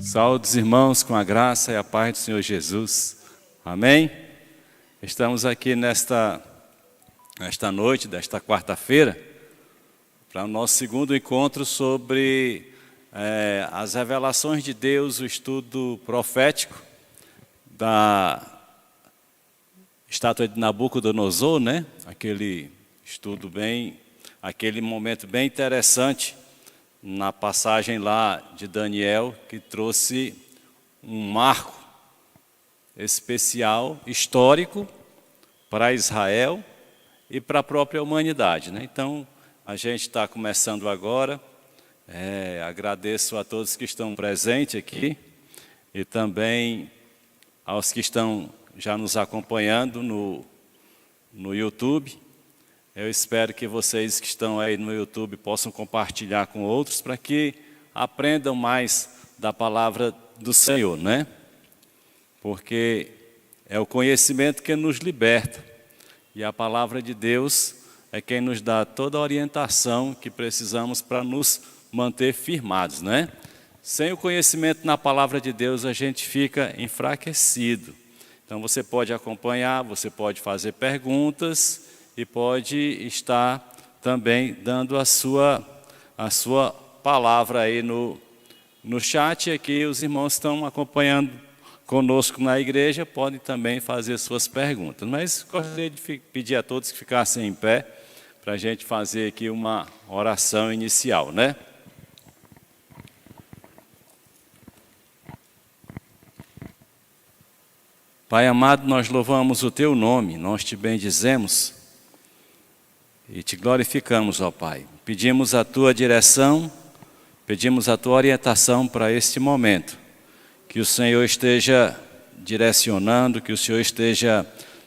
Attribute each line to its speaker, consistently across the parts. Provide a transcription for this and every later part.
Speaker 1: Saúde os irmãos com a graça e a paz do Senhor Jesus. Amém? Estamos aqui nesta noite, desta quarta-feira, para o nosso segundo encontro sobre as revelações de Deus, o estudo profético da estátua de Nabucodonosor, né? Aquele estudo aquele momento bem interessante na passagem lá de Daniel, que trouxe um marco especial, histórico, para Israel e para a própria humanidade, né? Então, a gente está começando agora. Agradeço a todos que estão presentes aqui e também aos que estão já nos acompanhando no YouTube. Eu espero que vocês que estão aí no YouTube possam compartilhar com outros para que aprendam mais da palavra do Senhor, né? Porque é o conhecimento que nos liberta e a palavra de Deus é quem nos dá toda a orientação que precisamos para nos manter firmados, né? Sem o conhecimento na palavra de Deus a gente fica enfraquecido. Então você pode acompanhar, você pode fazer perguntas e pode estar também dando a sua palavra aí no chat. Aqui os irmãos estão acompanhando conosco na igreja, podem também fazer suas perguntas. Mas gostaria de pedir a todos que ficassem em pé para a gente fazer aqui uma oração inicial, né? Pai amado, nós louvamos o Teu nome, nós Te bendizemos e Te glorificamos, ó Pai. Pedimos a Tua direção, pedimos a Tua orientação para este momento. Que o Senhor esteja direcionando, que o Senhor esteja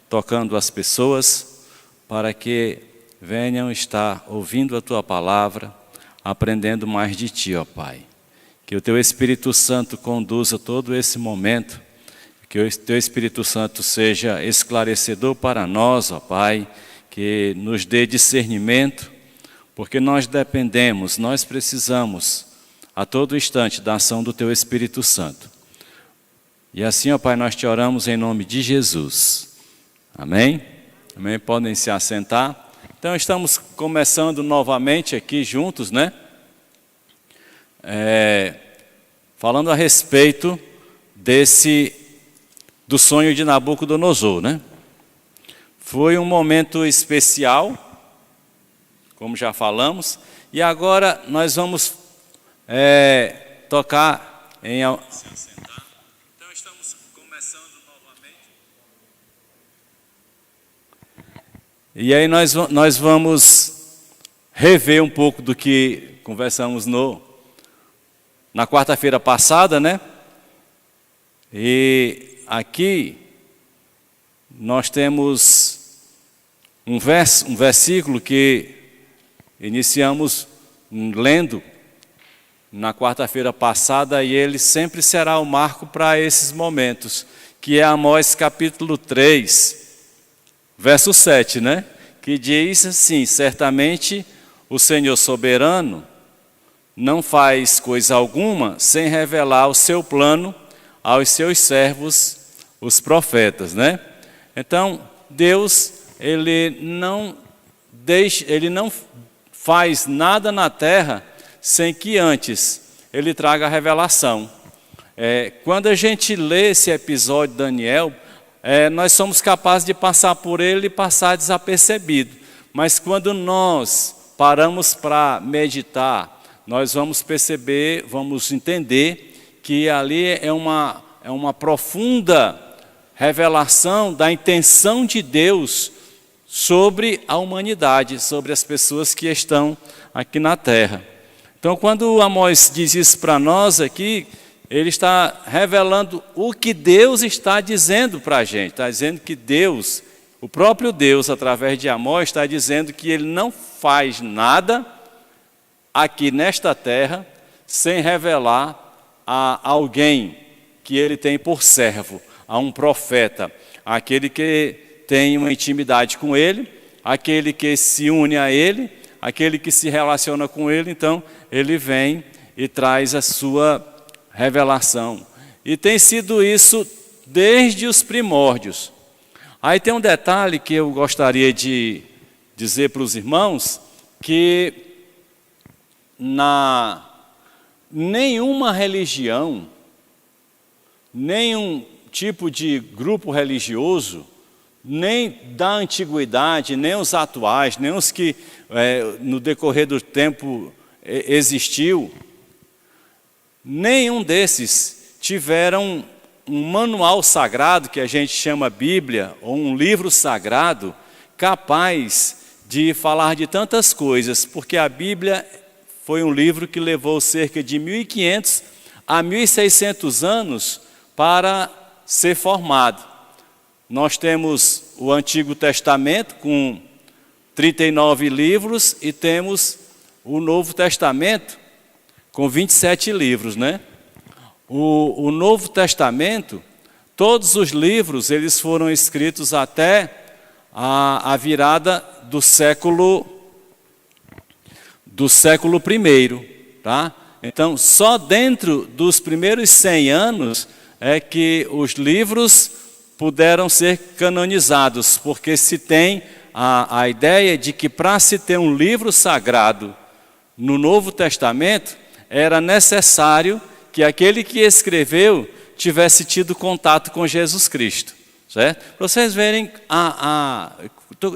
Speaker 1: tocando as pessoas para que venham estar ouvindo a Tua palavra, aprendendo mais de Ti, ó Pai. Que o Teu Espírito Santo conduza todo esse momento, que o Teu Espírito Santo seja esclarecedor para nós, ó Pai, que nos dê discernimento, porque nós dependemos, nós precisamos a todo instante da ação do Teu Espírito Santo. E assim, ó Pai, nós Te oramos em nome de Jesus. Amém? Amém? Podem se assentar. Então, estamos começando novamente aqui juntos, né? Falando a respeito do sonho de Nabucodonosor, né? Foi um momento especial, como já falamos, e agora nós vamos tocar em... Então estamos começando novamente. E aí nós vamos rever um pouco do que conversamos na quarta-feira passada, né? E aqui nós temos um versículo que iniciamos lendo na quarta-feira passada, e ele sempre será o marco para esses momentos, que é Amós capítulo 3, verso 7, né? Que diz assim: certamente o Senhor soberano não faz coisa alguma sem revelar o seu plano aos seus servos, os profetas, né? Então, Deus, Ele não faz nada na terra sem que antes Ele traga a revelação. Quando a gente lê esse episódio de Daniel, nós somos capazes de passar por ele e passar desapercebido. Mas quando nós paramos para meditar, nós vamos perceber, vamos entender que ali é uma profunda revelação da intenção de Deus sobre a humanidade, sobre as pessoas que estão aqui na terra. Então, quando Amós diz isso para nós aqui, ele está revelando o que Deus está dizendo para a gente. Está dizendo que Deus, o próprio Deus, através de Amós, está dizendo que Ele não faz nada aqui nesta terra sem revelar a alguém que Ele tem por servo, a um profeta, aquele que tem uma intimidade com Ele, aquele que se une a Ele, aquele que se relaciona com Ele. Então, Ele vem e traz a sua revelação. E tem sido isso desde os primórdios. Aí tem um detalhe que eu gostaria de dizer para os irmãos, que nenhuma religião, nenhum tipo de grupo religioso, nem da antiguidade, nem os atuais, nem os que no decorrer do tempo existiu, nenhum desses tiveram um manual sagrado, que a gente chama Bíblia, ou um livro sagrado, capaz de falar de tantas coisas, porque a Bíblia foi um livro que levou cerca de 1.500 a 1.600 anos para ser formado. Nós temos o Antigo Testamento com 39 livros e temos o Novo Testamento com 27 livros, né? O Novo Testamento, todos os livros, eles foram escritos até a virada do século I, tá? Então, só dentro dos primeiros 100 anos é que os livros puderam ser canonizados, porque se tem a ideia de que para se ter um livro sagrado no Novo Testamento, era necessário que aquele que escreveu tivesse tido contato com Jesus Cristo, certo? Para vocês verem,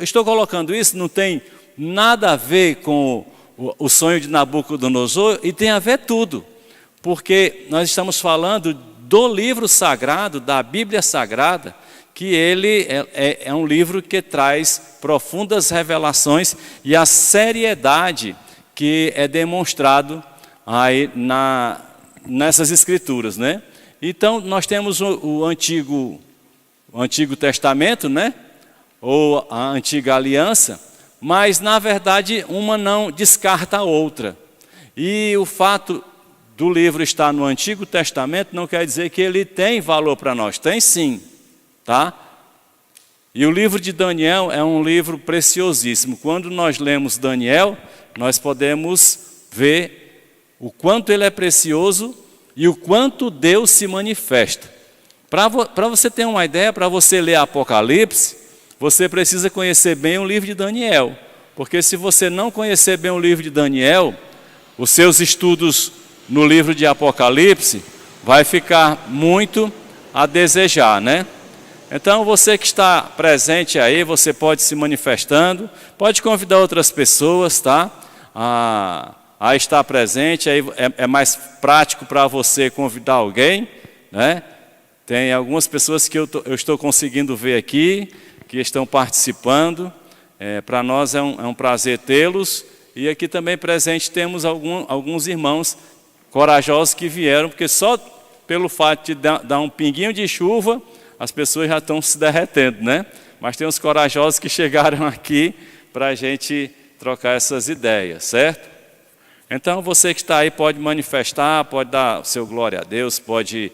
Speaker 1: estou colocando isso, não tem nada a ver com o sonho de Nabucodonosor, e tem a ver tudo, porque nós estamos falando do livro sagrado, da Bíblia Sagrada, que ele é um livro que traz profundas revelações e a seriedade que é demonstrado aí nessas escrituras, né? Então, nós temos o Antigo Testamento, né? Ou a Antiga Aliança, mas, na verdade, uma não descarta a outra. E o fato do livro estar no Antigo Testamento não quer dizer que ele tem valor para nós. Tem sim, tá? E o livro de Daniel é um livro preciosíssimo. Quando nós lemos Daniel, nós podemos ver o quanto ele é precioso e o quanto Deus se manifesta. Para você ter uma ideia, para você ler Apocalipse, você precisa conhecer bem o livro de Daniel. Porque se você não conhecer bem o livro de Daniel, os seus estudos no livro de Apocalipse vai ficar muito a desejar, né? Então, você que está presente aí, você pode se manifestando, pode convidar outras pessoas, tá? A estar presente, aí é mais prático para você convidar alguém, né? Tem algumas pessoas que eu estou conseguindo ver aqui, que estão participando. Para nós é um prazer tê-los. E aqui também presente temos alguns irmãos corajosos que vieram, porque só pelo fato de dar um pinguinho de chuva, as pessoas já estão se derretendo, né? Mas tem uns corajosos que chegaram aqui para a gente trocar essas ideias, certo? Então, você que está aí pode manifestar, pode dar o seu glória a Deus, pode,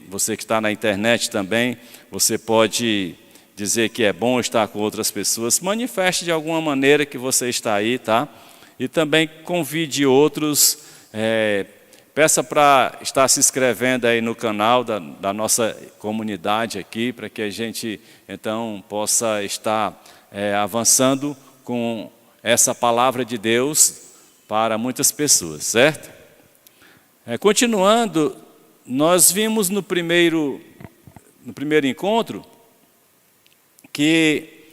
Speaker 1: você que está na internet também, você pode dizer que é bom estar com outras pessoas, manifeste de alguma maneira que você está aí, tá? E também convide outros, peça para estar se inscrevendo aí no canal da nossa comunidade aqui, para que a gente, então, possa estar avançando com essa palavra de Deus para muitas pessoas, certo? Continuando, nós vimos no primeiro encontro que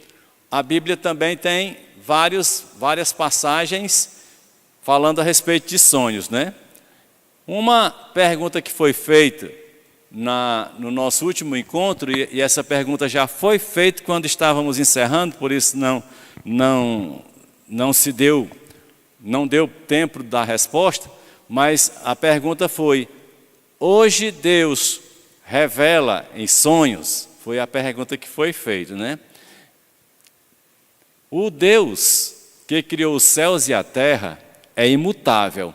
Speaker 1: a Bíblia também tem várias passagens falando a respeito de sonhos, né? Uma pergunta que foi feita no nosso último encontro, e essa pergunta já foi feita quando estávamos encerrando, por isso não deu tempo da resposta, mas a pergunta foi: hoje Deus revela em sonhos? Foi a pergunta que foi feita, né? O Deus que criou os céus e a terra é imutável,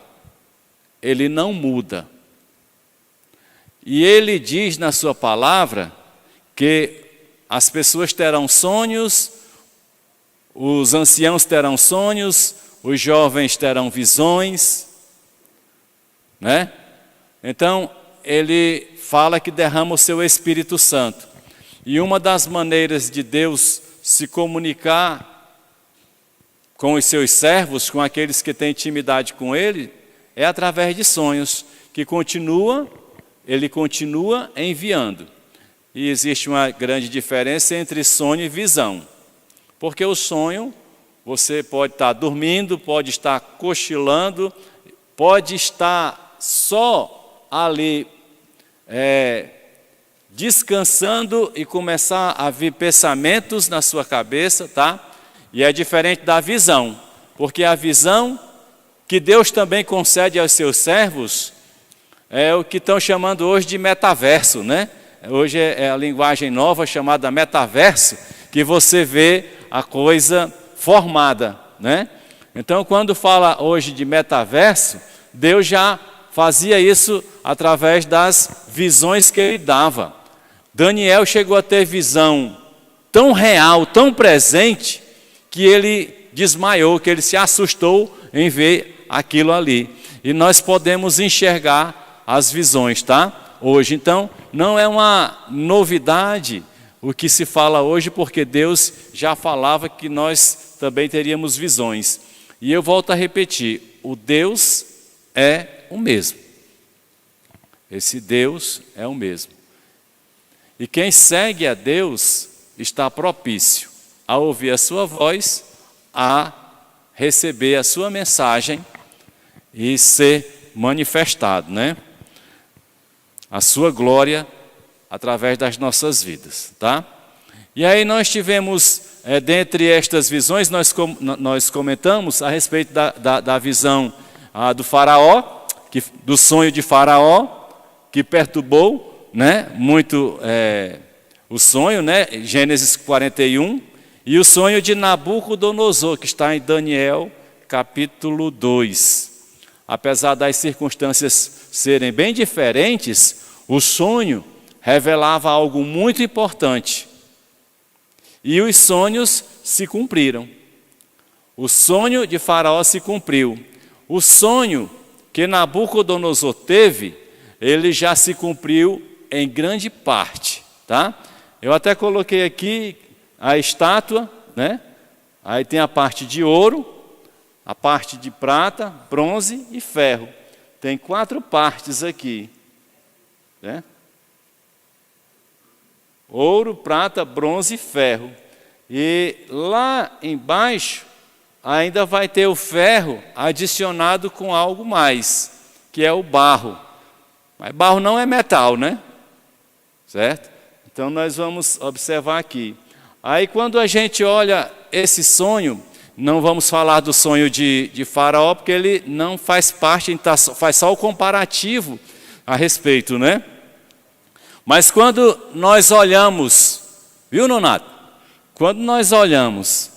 Speaker 1: ele não muda. E ele diz na sua palavra que as pessoas terão sonhos, os anciãos terão sonhos, os jovens terão visões, né? Então, ele fala que derrama o seu Espírito Santo. E uma das maneiras de Deus se comunicar com os seus servos, com aqueles que têm intimidade com ele, é através de sonhos, que ele continua enviando. E existe uma grande diferença entre sonho e visão. Porque o sonho, você pode estar dormindo, pode estar cochilando, pode estar só ali descansando e começar a vir pensamentos na sua cabeça, tá? E é diferente da visão, porque a visão que Deus também concede aos seus servos é o que estão chamando hoje de metaverso, né? Hoje é a linguagem nova chamada metaverso, que você vê a coisa formada, né? Então, quando fala hoje de metaverso, Deus já fazia isso através das visões que ele dava. Daniel chegou a ter visão tão real, tão presente, que ele desmaiou, que ele se assustou em ver aquilo ali. E nós podemos enxergar as visões, tá? Hoje, então, não é uma novidade o que se fala hoje, porque Deus já falava que nós também teríamos visões. E eu volto a repetir, o Deus é o mesmo. Esse Deus é o mesmo. E quem segue a Deus está propício a ouvir a sua voz, a receber a sua mensagem e ser manifestado, né? A sua glória através das nossas vidas, tá? E aí nós tivemos, dentre estas visões, nós comentamos a respeito da visão do faraó, do sonho de faraó, que perturbou, né, muito o sonho, né, Gênesis 41, e o sonho de Nabucodonosor, que está em Daniel capítulo 2. Apesar das circunstâncias serem bem diferentes, o sonho revelava algo muito importante. E os sonhos se cumpriram. O sonho de Faraó se cumpriu. O sonho que Nabucodonosor teve, ele já se cumpriu em grande parte, tá? Eu até coloquei aqui a estátua, né? Aí tem a parte de ouro, a parte de prata, bronze e ferro. Tem 4 partes aqui, né? Ouro, prata, bronze e ferro. E lá embaixo ainda vai ter o ferro adicionado com algo mais, que é o barro. Mas barro não é metal, né? Certo? Então nós vamos observar aqui. Aí quando a gente olha esse sonho, não vamos falar do sonho de Faraó, porque ele não faz parte, faz só o comparativo a respeito, né? Mas quando nós olhamos, viu, Nonato? Quando nós olhamos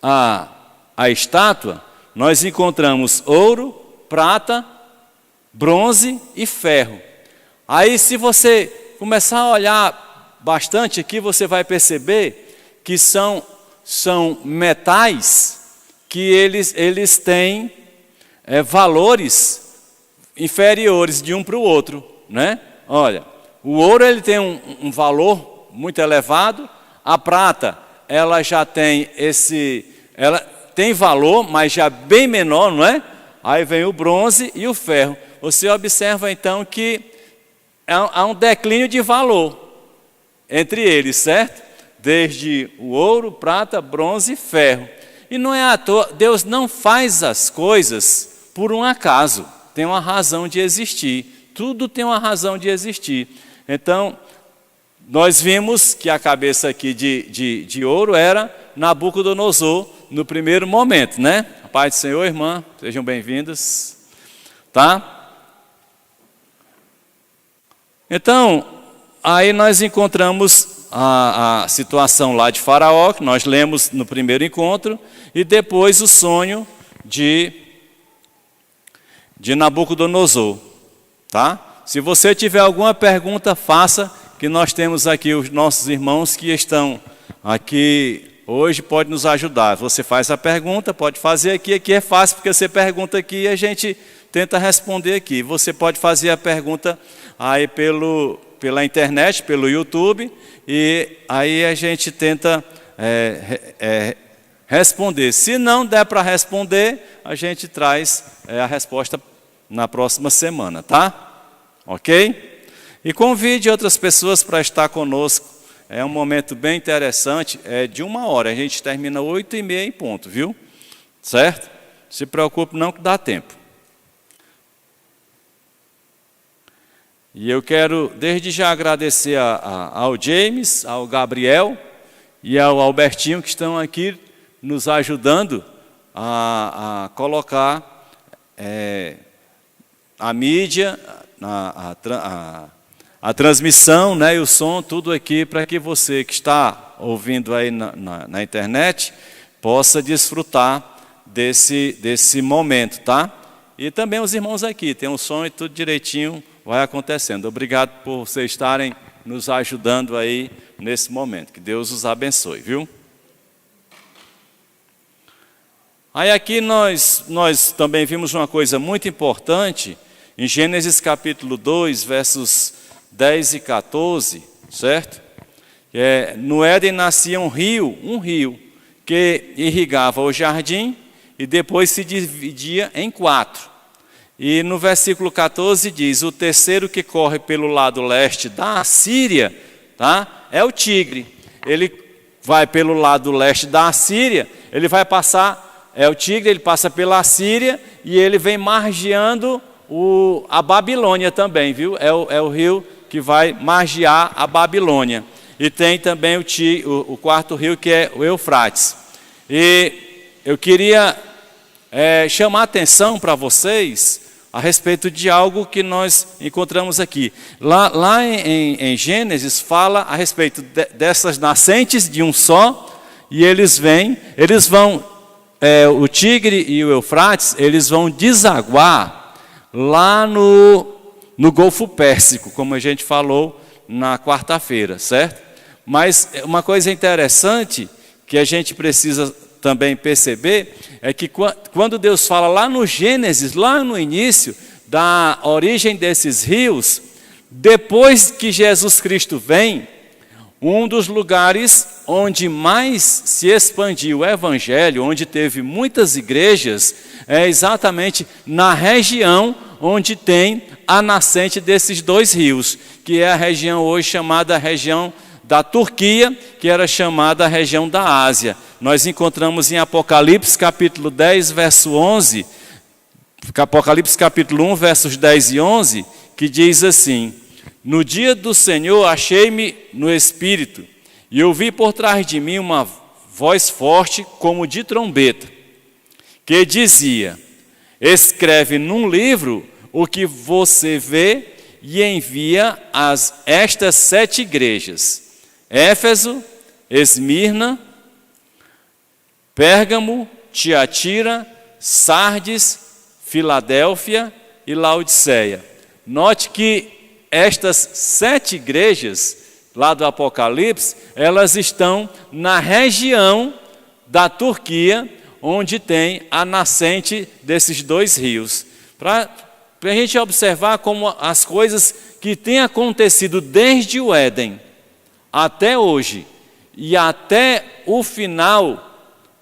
Speaker 1: a estátua, nós encontramos ouro, prata, bronze e ferro. Aí se você começar a olhar bastante aqui, você vai perceber que são metais que eles têm valores inferiores de um para o outro, né? Olha, o ouro ele tem um valor muito elevado, a prata ela já tem ela tem valor, mas já bem menor, não é? Aí vem o bronze e o ferro. Você observa então que há um declínio de valor entre eles, certo? Desde o ouro, prata, bronze e ferro. E não é à toa, Deus não faz as coisas por um acaso, tem uma razão de existir, tudo tem uma razão de existir. Então, nós vimos que a cabeça aqui de ouro era Nabucodonosor no primeiro momento, né? A paz do Senhor, irmã, sejam bem-vindas, tá? Então, aí nós encontramos a situação lá de Faraó, que nós lemos no primeiro encontro, e depois o sonho de Nabucodonosor, tá? Se você tiver alguma pergunta, faça, que nós temos aqui os nossos irmãos que estão aqui hoje, pode nos ajudar. Você faz a pergunta, pode fazer aqui é fácil, porque você pergunta aqui e a gente tenta responder aqui. Você pode fazer a pergunta aí pela internet, pelo YouTube, e aí a gente tenta responder. Se não der para responder, a gente traz a resposta na próxima semana, tá? Ok? E convide outras pessoas para estar conosco. É um momento bem interessante, é de 1 hora. A gente termina 8h30 em ponto, viu? Certo? Se preocupe não que dá tempo. E eu quero desde já agradecer ao James, ao Gabriel e ao Albertinho que estão aqui nos ajudando a colocar a mídia, a transmissão, né, e o som, tudo aqui para que você que está ouvindo aí na internet possa desfrutar desse momento, tá? E também os irmãos aqui, tem um som e tudo direitinho vai acontecendo. Obrigado por vocês estarem nos ajudando aí nesse momento. Que Deus os abençoe, viu? Aí aqui nós também vimos uma coisa muito importante, em Gênesis capítulo 2, versos 10 e 14, certo? No Éden nascia um rio que irrigava o jardim e depois se dividia em 4. E no versículo 14 diz, o terceiro que corre pelo lado leste da Assíria, tá? É o Tigre. Ele vai pelo lado leste da Assíria, ele vai passar, o Tigre, ele passa pela Assíria e ele vem margeando a Babilônia também, viu? É o rio que vai margear a Babilônia. E tem também o quarto rio, que é o Eufrates. E eu queria chamar a atenção para vocês a respeito de algo que nós encontramos aqui. Lá em Gênesis fala a respeito dessas nascentes de um só, e eles vão, o Tigre e o Eufrates, eles vão desaguar lá no Golfo Pérsico, como a gente falou na quarta-feira, certo? Mas uma coisa interessante que a gente precisa também perceber é que quando Deus fala lá no Gênesis, lá no início, da origem desses rios, depois que Jesus Cristo vem, um dos lugares onde mais se expandiu o Evangelho, onde teve muitas igrejas, é exatamente na região onde tem a nascente desses 2 rios, que é a região hoje chamada região da Turquia, que era chamada região da Ásia. Nós encontramos em Apocalipse capítulo 10, verso 11, Apocalipse capítulo 1, versos 10 e 11, que diz assim, no dia do Senhor achei-me no Espírito, e ouvi por trás de mim uma voz forte como de trombeta, que dizia, escreve num livro o que você vê e envia estas 7 igrejas, Éfeso, Esmirna, Pérgamo, Tiatira, Sardes, Filadélfia e Laodiceia. Note que estas 7 igrejas, lá do Apocalipse, elas estão na região da Turquia, onde tem a nascente desses 2 rios. Para a gente observar como as coisas que têm acontecido desde o Éden até hoje e até o final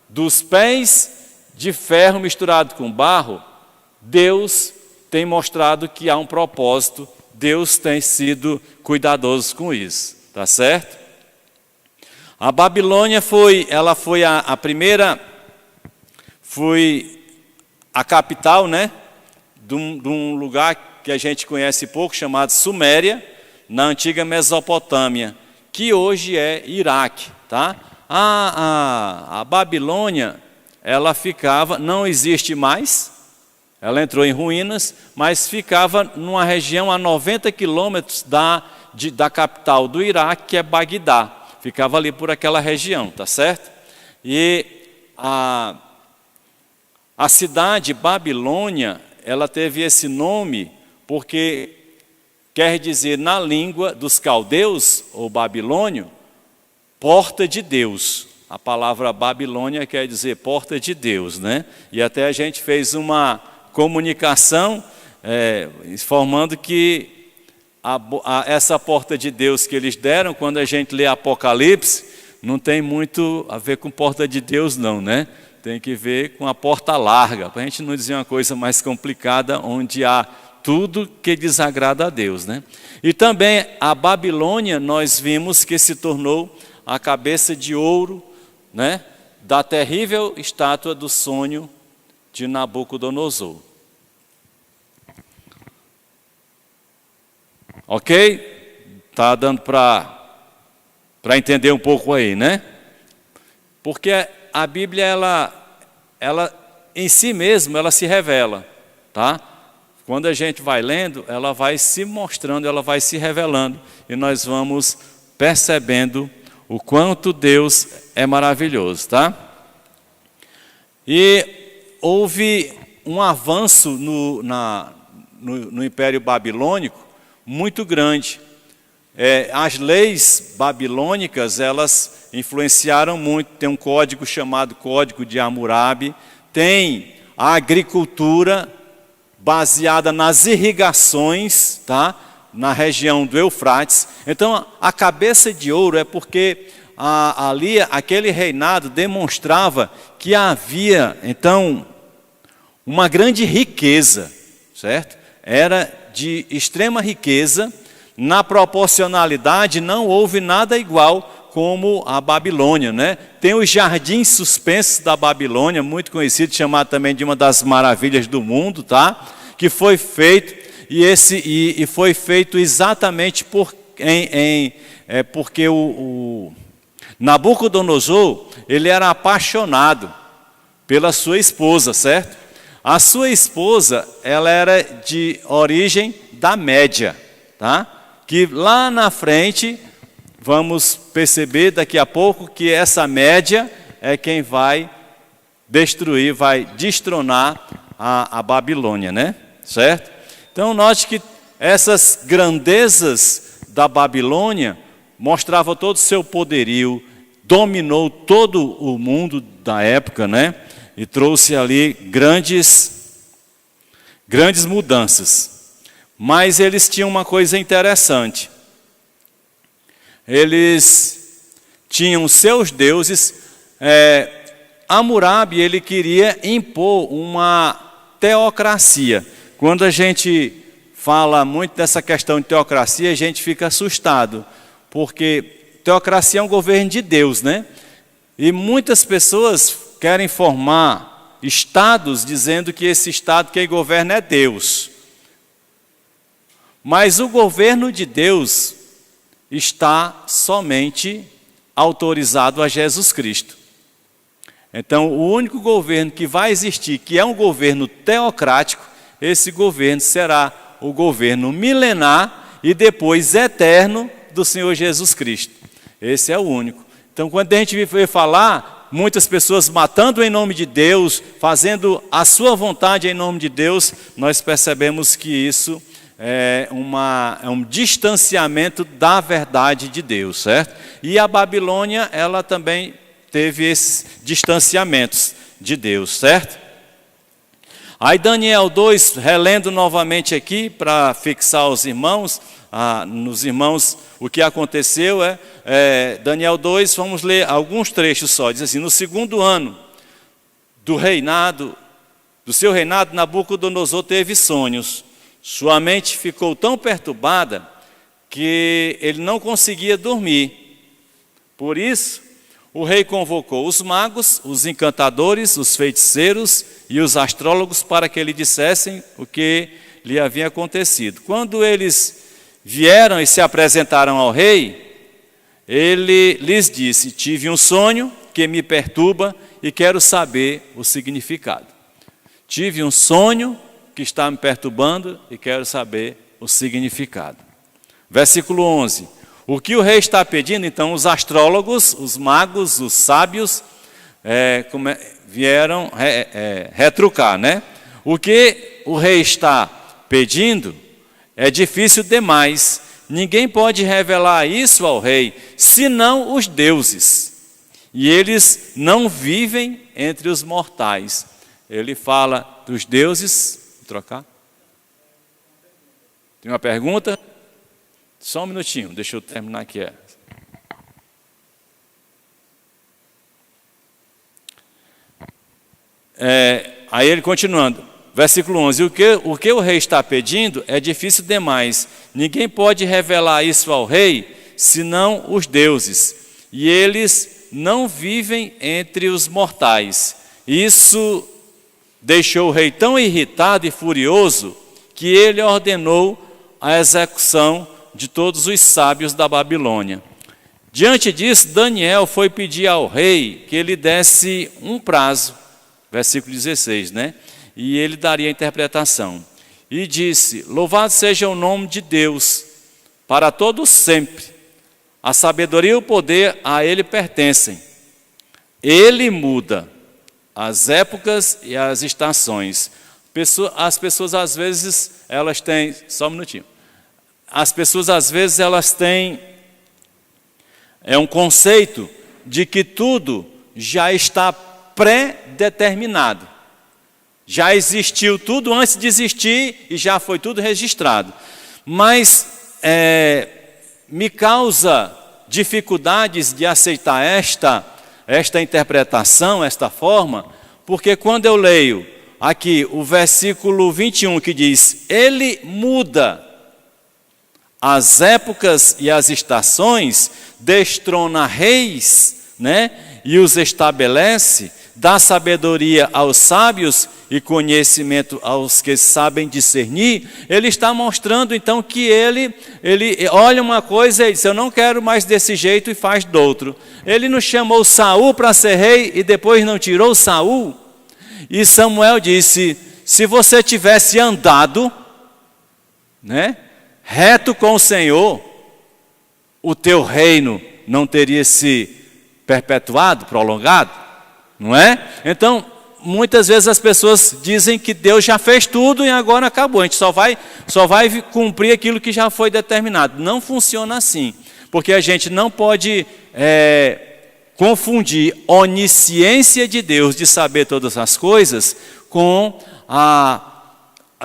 Speaker 1: dos pés de ferro misturado com barro, Deus tem mostrado que há um propósito, Deus tem sido cuidadoso com isso, tá certo? A Babilônia foi a primeira, foi a capital, né, de um lugar que a gente conhece pouco, chamado Suméria, na antiga Mesopotâmia, que hoje é Iraque, tá? A Babilônia, ela ficava, não existe mais, ela entrou em ruínas, mas ficava numa região a 90 quilômetros da capital do Iraque, que é Bagdá. Ficava ali por aquela região, tá certo? E a cidade Babilônia, ela teve esse nome porque quer dizer na língua dos caldeus, ou babilônio, porta de Deus. A palavra Babilônia quer dizer porta de Deus, né? E até a gente fez uma comunicação, informando que essa porta de Deus que eles deram, quando a gente lê Apocalipse, não tem muito a ver com porta de Deus não, né? Tem que ver com a porta larga, para a gente não dizer uma coisa mais complicada, onde há tudo que desagrada a Deus, né? E também a Babilônia, nós vimos que se tornou a cabeça de ouro, né, da terrível estátua do sonho de Nabucodonosor. Ok? Está dando para entender um pouco aí, né? Porque a Bíblia, ela em si mesma, ela se revela, tá? Quando a gente vai lendo, ela vai se mostrando, ela vai se revelando, e nós vamos percebendo o quanto Deus é maravilhoso, tá? E houve um avanço no Império Babilônico muito grande. As leis babilônicas, elas influenciaram muito. Tem um código chamado Código de Hammurabi, tem a agricultura baseada nas irrigações, tá? Na região do Eufrates. Então, a cabeça de ouro é porque ali aquele reinado demonstrava que havia, então, uma grande riqueza, certo? Era de extrema riqueza. Na proporcionalidade, não houve nada igual como a Babilônia, né? Tem os jardins suspensos da Babilônia, muito conhecido, chamado também de uma das maravilhas do mundo, tá? Que foi feito, e foi feito exatamente porque o Nabucodonosor, ele era apaixonado pela sua esposa, certo? A sua esposa, ela era de origem da Média, tá? Que lá na frente, vamos perceber daqui a pouco que essa Média é quem vai destruir, vai destronar a Babilônia, né? Certo? Então, note que essas grandezas da Babilônia mostravam todo o seu poderio, dominou todo o mundo da época, né? E trouxe ali grandes mudanças. Mas eles tinham uma coisa interessante. Eles tinham seus deuses. Hammurabi, ele queria impor uma teocracia. Quando a gente fala muito dessa questão de teocracia, a gente fica assustado, porque teocracia é um governo de Deus, né? E muitas pessoas querem formar estados dizendo que esse estado quem governa é Deus. Mas o governo de Deus está somente autorizado a Jesus Cristo. Então, o único governo que vai existir, que é um governo teocrático, esse governo será o governo milenar e depois eterno do Senhor Jesus Cristo. Esse é o único. Então, quando a gente vê falar, muitas pessoas matando em nome de Deus, fazendo a sua vontade em nome de Deus, nós percebemos que isso é um distanciamento da verdade de Deus, certo? E a Babilônia, ela também teve esses distanciamentos de Deus, certo? Aí Daniel 2, relendo novamente aqui, para fixar os irmãos, nos irmãos, o que aconteceu Daniel 2, vamos ler alguns trechos só, diz assim: no segundo ano do seu reinado, Nabucodonosor teve sonhos. Sua mente ficou tão perturbada que ele não conseguia dormir. Por isso, o rei convocou os magos, os encantadores, os feiticeiros e os astrólogos para que lhe dissessem o que lhe havia acontecido. Quando eles vieram e se apresentaram ao rei, ele lhes disse: tive um sonho que me perturba e quero saber o significado. Tive um sonho que está me perturbando e quero saber o significado. Versículo 11. O que o rei está pedindo, então, os astrólogos, os magos, os sábios, vieram retrucar, né? O que o rei está pedindo é difícil demais. Ninguém pode revelar isso ao rei, senão os deuses. E eles não vivem entre os mortais. Ele fala dos deuses trocar. Tem uma pergunta? Só um minutinho, deixa eu terminar aqui. Aí ele continuando, versículo 11, o que o rei está pedindo é difícil demais, ninguém pode revelar isso ao rei, senão os deuses, e eles não vivem entre os mortais. Isso deixou o rei tão irritado e furioso, que ele ordenou a execução de todos os sábios da Babilônia. Diante disso, Daniel foi pedir ao rei que ele desse um prazo, versículo 16, né? E ele daria a interpretação. E disse, louvado seja o nome de Deus, para todo sempre. A sabedoria e o poder a ele pertencem. Ele muda as épocas e as estações. As pessoas às vezes, elas têm, só um minutinho. As pessoas às vezes elas têm um conceito de que tudo já está pré-determinado. Já existiu tudo antes de existir e já foi tudo registrado. Mas me causa dificuldades de aceitar esta interpretação, esta forma, porque quando eu leio aqui o versículo 21 que diz, ele muda as épocas e as estações, destrona reis, né, e os estabelece, dá sabedoria aos sábios e conhecimento aos que sabem discernir, ele está mostrando então que ele olha uma coisa e diz, eu não quero mais desse jeito e faz do outro. Ele não chamou Saul para ser rei e depois não tirou Saul. E Samuel disse, se você tivesse andado, né, reto com o Senhor, o teu reino não teria se perpetuado, prolongado, não é? Então, muitas vezes as pessoas dizem que Deus já fez tudo e agora acabou, a gente só vai cumprir aquilo que já foi determinado. Não funciona assim, porque a gente não pode confundir onisciência de Deus, de saber todas as coisas, com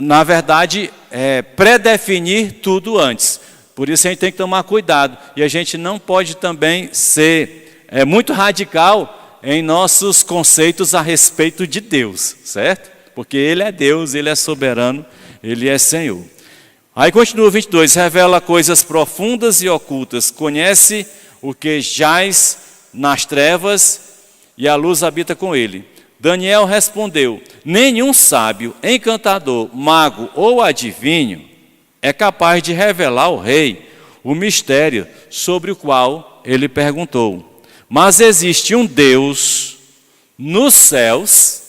Speaker 1: na verdade, predefinir tudo antes. Por isso a gente tem que tomar cuidado. E a gente não pode também ser muito radical em nossos conceitos a respeito de Deus, certo? Porque Ele é Deus, Ele é soberano, Ele é Senhor. Aí continua o 22, revela coisas profundas e ocultas, conhece o que jaz nas trevas e a luz habita com Ele. Daniel respondeu, nenhum sábio, encantador, mago ou adivinho é capaz de revelar ao rei o mistério sobre o qual ele perguntou. Mas existe um Deus nos céus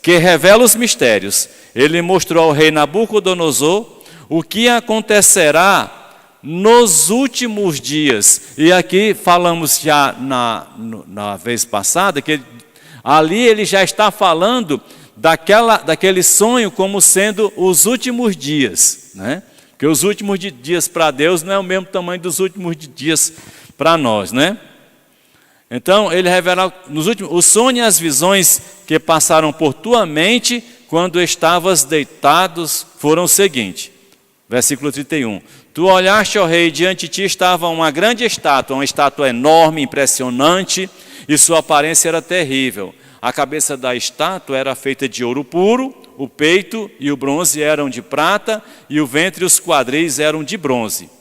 Speaker 1: que revela os mistérios. Ele mostrou ao rei Nabucodonosor o que acontecerá nos últimos dias. E aqui falamos já na vez passada, que ali ele já está falando daquele sonho como sendo os últimos dias, né? Porque os últimos dias para Deus não é o mesmo tamanho dos últimos dias para nós, né? Então ele revela o sonho e as visões que passaram por tua mente quando estavas deitados foram o seguinte, versículo 31. Tu olhaste, ó rei, diante de ti estava uma grande estátua, uma estátua enorme, impressionante, e sua aparência era terrível. A cabeça da estátua era feita de ouro puro, o peito e o bronze eram de prata, e o ventre e os quadris eram de bronze.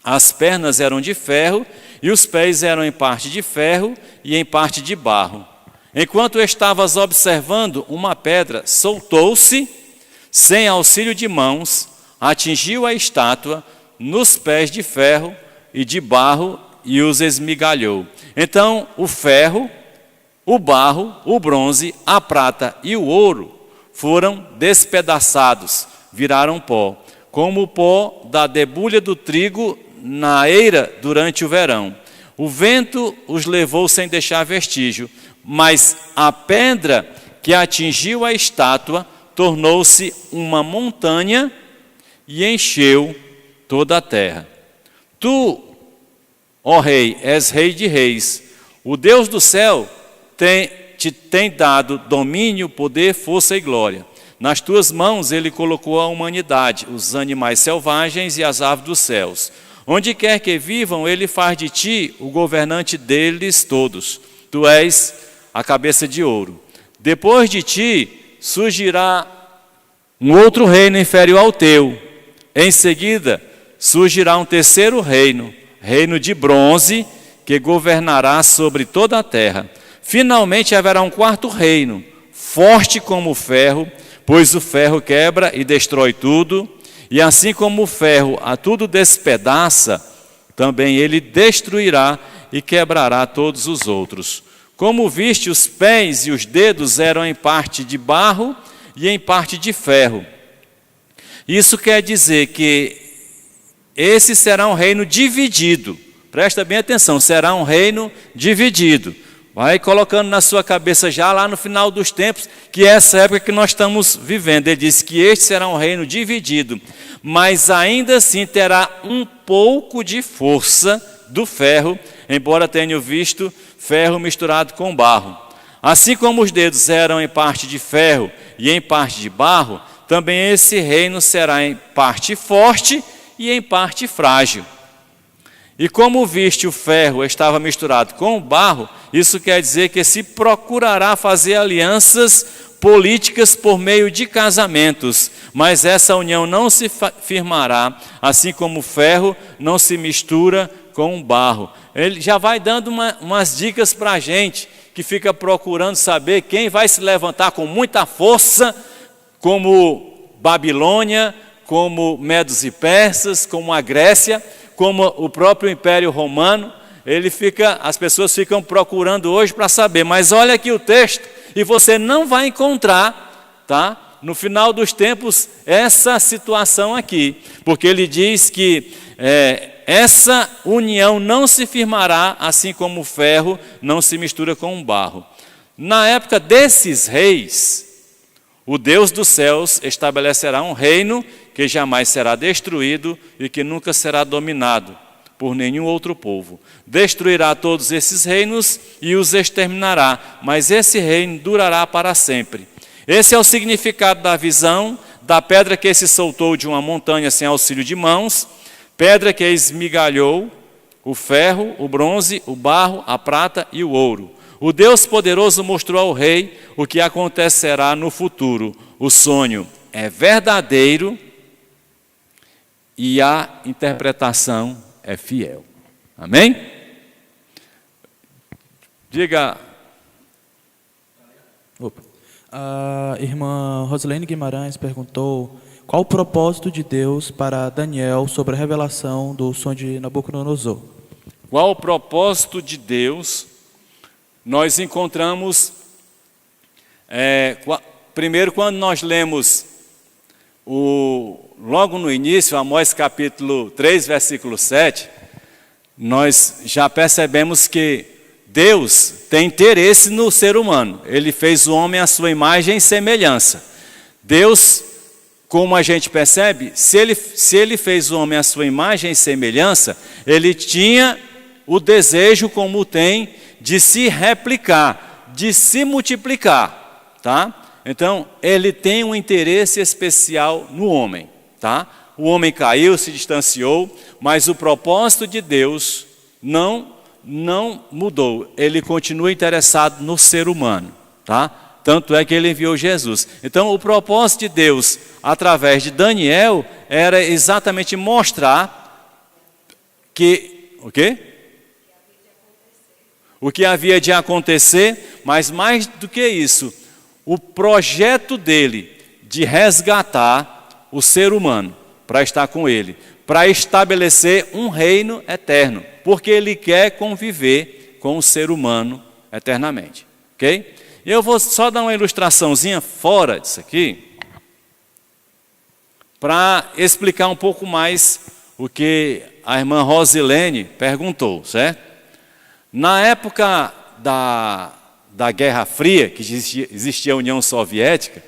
Speaker 1: As pernas eram de ferro, e os pés eram em parte de ferro e em parte de barro. Enquanto estavas observando, uma pedra soltou-se, sem auxílio de mãos, atingiu a estátua nos pés de ferro e de barro e os esmigalhou. Então o ferro, o barro, o bronze, a prata e o ouro foram despedaçados, viraram pó, como o pó da debulha do trigo na eira durante o verão. O vento os levou sem deixar vestígio, mas a pedra que atingiu a estátua tornou-se uma montanha e encheu toda a terra. Tu, ó rei, és rei de reis. O Deus do céu te tem dado domínio, poder, força e glória. Nas tuas mãos ele colocou a humanidade, os animais selvagens e as aves dos céus. Onde quer que vivam, ele faz de ti o governante deles todos. Tu és a cabeça de ouro. Depois de ti surgirá um outro reino inferior ao teu. Em seguida surgirá um terceiro reino, reino de bronze, que governará sobre toda a terra. Finalmente haverá um quarto reino, forte como o ferro, pois o ferro quebra e destrói tudo, e assim como o ferro a tudo despedaça, também ele destruirá e quebrará todos os outros. Como viste, os pés e os dedos eram em parte de barro e em parte de ferro. Isso quer dizer que esse será um reino dividido. Presta bem atenção, será um reino dividido. Vai colocando na sua cabeça já lá no final dos tempos, que é essa época que nós estamos vivendo. Ele diz que este será um reino dividido, mas ainda assim terá um pouco de força do ferro, embora tenha visto ferro misturado com barro. Assim como os dedos eram em parte de ferro e em parte de barro, também esse reino será em parte forte e em parte frágil. E como viste, o ferro estava misturado com o barro, isso quer dizer que se procurará fazer alianças políticas por meio de casamentos, mas essa união não se firmará, assim como o ferro não se mistura com o barro. Ele já vai dando umas dicas para a gente, que fica procurando saber quem vai se levantar com muita força, como Babilônia, como Medos e Persas, como a Grécia, como o próprio Império Romano. As pessoas ficam procurando hoje para saber, mas olha aqui o texto, e você não vai encontrar, tá? No final dos tempos, essa situação aqui, porque ele diz que essa união não se firmará, assim como o ferro não se mistura com o barro. Na época desses reis, o Deus dos céus estabelecerá um reino que jamais será destruído e que nunca será dominado por nenhum outro povo. Destruirá todos esses reinos e os exterminará, mas esse reino durará para sempre. Esse é o significado da visão da pedra que se soltou de uma montanha sem auxílio de mãos, pedra que esmigalhou o ferro, o bronze, o barro, a prata e o ouro. O Deus poderoso mostrou ao rei o que acontecerá no futuro. O sonho é verdadeiro e a interpretação é fiel. Amém? Diga.
Speaker 2: A irmã Rosilene Guimarães perguntou qual o propósito de Deus para Daniel sobre a revelação do sonho de Nabucodonosor.
Speaker 1: Qual o propósito de Deus? Nós encontramos, primeiro, quando nós lemos logo no início, Amós capítulo 3, versículo 7, nós já percebemos que Deus tem interesse no ser humano. Ele fez o homem à sua imagem e semelhança. Deus, como a gente percebe, se ele fez o homem à sua imagem e semelhança, ele tinha o desejo, como tem, de se replicar, de se multiplicar, tá? Então, ele tem um interesse especial no homem, tá? O homem caiu, se distanciou, mas o propósito de Deus não mudou. Ele continua interessado no ser humano, tá? Tanto é que ele enviou Jesus. Então, o propósito de Deus, através de Daniel, era exatamente mostrar que... O quê? O que havia de acontecer, mas mais do que isso, o projeto dele de resgatar o ser humano para estar com ele, para estabelecer um reino eterno, porque ele quer conviver com o ser humano eternamente, ok? E eu vou só dar uma ilustraçãozinha fora disso aqui, para explicar um pouco mais o que a irmã Rosilene perguntou, certo? Na época da Guerra Fria, que existia a União Soviética,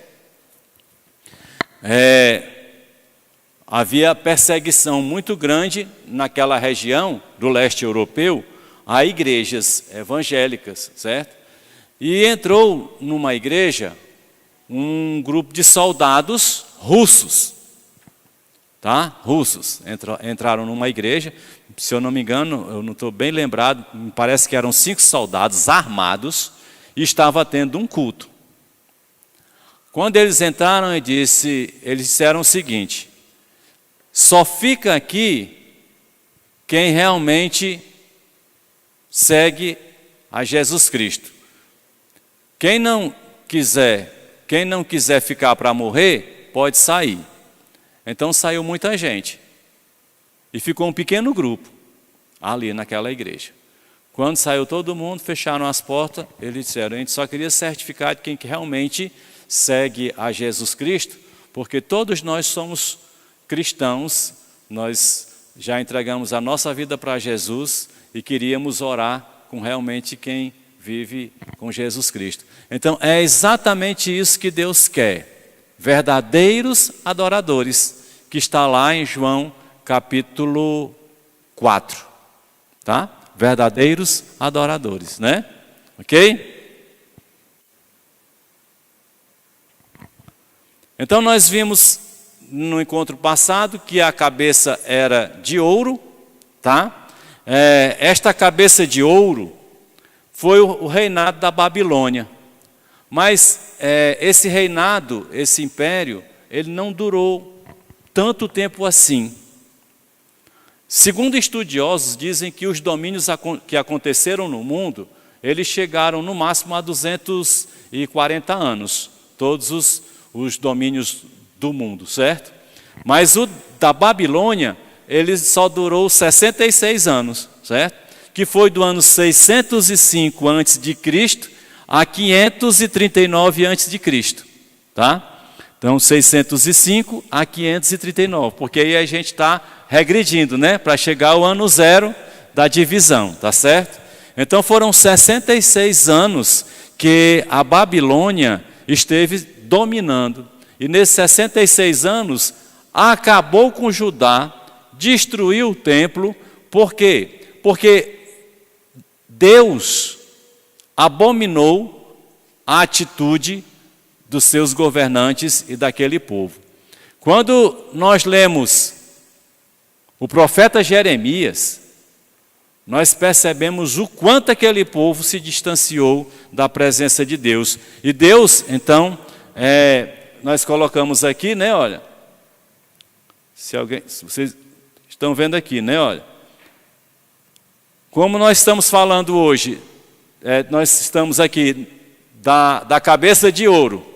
Speaker 1: havia perseguição muito grande naquela região do leste europeu a igrejas evangélicas, certo? E entrou numa igreja um grupo de soldados russos, tá? Russos entraram numa igreja, se eu não me engano, eu não estou bem lembrado, me parece que eram 5 soldados armados e estava tendo um culto. Quando eles entraram, eles disseram o seguinte: só fica aqui quem realmente segue a Jesus Cristo. Quem não quiser ficar para morrer, pode sair. Então saiu muita gente. E ficou um pequeno grupo ali naquela igreja. Quando saiu todo mundo, fecharam as portas, eles disseram: a gente só queria certificar de quem que realmente segue a Jesus Cristo, porque todos nós somos cristãos, nós já entregamos a nossa vida para Jesus e queríamos orar com realmente quem vive com Jesus Cristo. Então é exatamente isso que Deus quer, verdadeiros adoradores, que está lá em João capítulo 4, tá? Verdadeiros adoradores, né? Ok? Então nós vimos no encontro passado que a cabeça era de ouro, tá? Esta cabeça de ouro foi o reinado da Babilônia. Mas esse reinado, esse império, ele não durou tanto tempo assim. Segundo estudiosos, dizem que os domínios que aconteceram no mundo, eles chegaram no máximo a 240 anos. Todos os domínios do mundo, certo? Mas o da Babilônia, ele só durou 66 anos, certo? Que foi do ano 605 a.C. a 539 a.C., tá? Então, 605 a 539, porque aí a gente está regredindo, né? Para chegar ao ano 0 da divisão, tá certo? Então, foram 66 anos que a Babilônia esteve dominando. E nesses 66 anos, acabou com Judá, destruiu o templo. Por quê? Porque Deus abominou a atitude dos seus governantes e daquele povo. Quando nós lemos o profeta Jeremias, nós percebemos o quanto aquele povo se distanciou da presença de Deus. E Deus, então, nós colocamos aqui, né, olha, se vocês estão vendo aqui, né, olha, como nós estamos falando hoje, nós estamos aqui da cabeça de ouro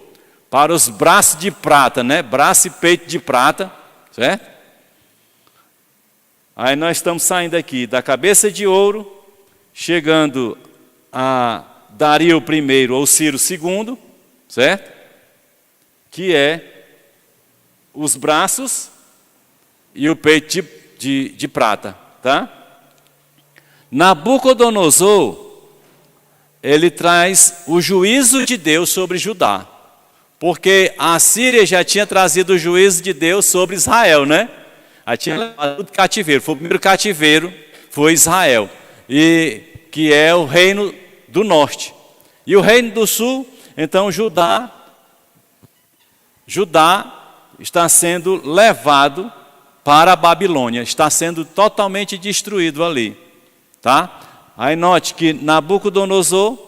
Speaker 1: para os braços de prata, né, braço e peito de prata, certo? Aí nós estamos saindo aqui da cabeça de ouro, chegando a Dario I ou Ciro II, certo? Que é os braços e o peito de prata, tá? Nabucodonosor, ele traz o juízo de Deus sobre Judá, porque a Síria já tinha trazido o juízo de Deus sobre Israel, né? Já tinha levado tudo cativeiro, foi o primeiro cativeiro, foi Israel, e que é o reino do norte. E o reino do sul, então Judá está sendo levado para a Babilônia, está sendo totalmente destruído ali, tá? Aí note que Nabucodonosor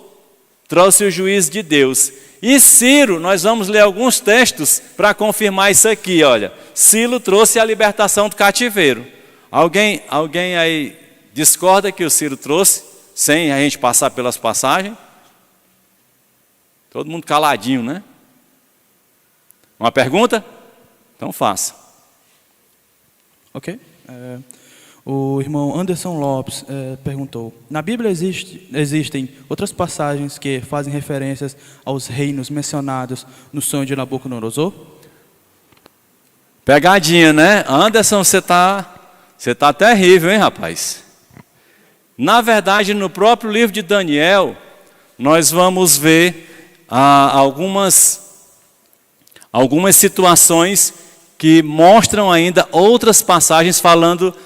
Speaker 1: trouxe o juízo de Deus. E Ciro, nós vamos ler alguns textos para confirmar isso aqui, olha. Ciro trouxe a libertação do cativeiro. Alguém aí discorda que o Ciro trouxe, sem a gente passar pelas passagens? Todo mundo caladinho, né? Uma pergunta? Então faça.
Speaker 2: Ok. O irmão Anderson Lopes perguntou: na Bíblia existem outras passagens que fazem referências aos reinos mencionados no sonho de Nabucodonosor?
Speaker 1: Pegadinha, né? Anderson, você tá terrível, hein, rapaz? Na verdade, no próprio livro de Daniel, nós vamos ver algumas situações que mostram ainda outras passagens falando